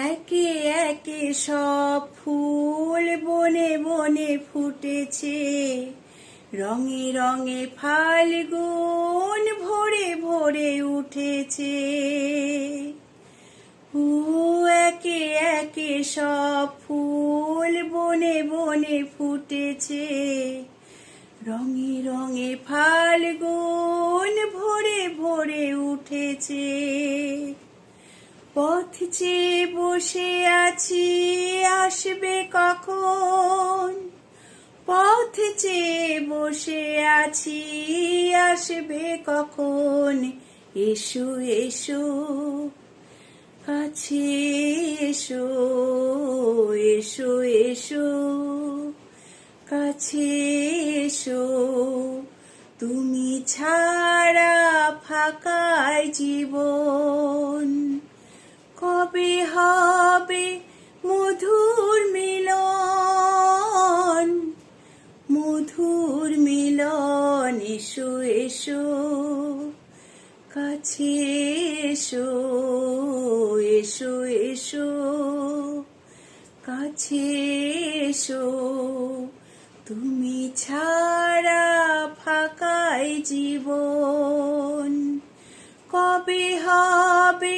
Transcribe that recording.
একে একে সব ফুল বনে বনে ফুটেছে, রঙে রঙে ফাল্গুন ভরে ভরে উঠেছে। একে একে সব ফুল বনে বনে ফুটেছে, রঙে রঙে ফাল্গুন ভরে ভরে উঠেছে। পথ চেয়ে বসে আছি আসবে কখন, পথ চেয়ে বসে আছি আসবে কখন। এসো এসো কাছে এসো, এসো এসো কাছে এসো। তুমি ছাড়া ফাঁকায় জীবন, কবে হবে মধুর মিলন, মধুর মিলন। এসো এসো কাছে এসো, এসো এসো কাছে এসো। তুমি ছাড়া ফাঁকায় জীবন, কবে হবে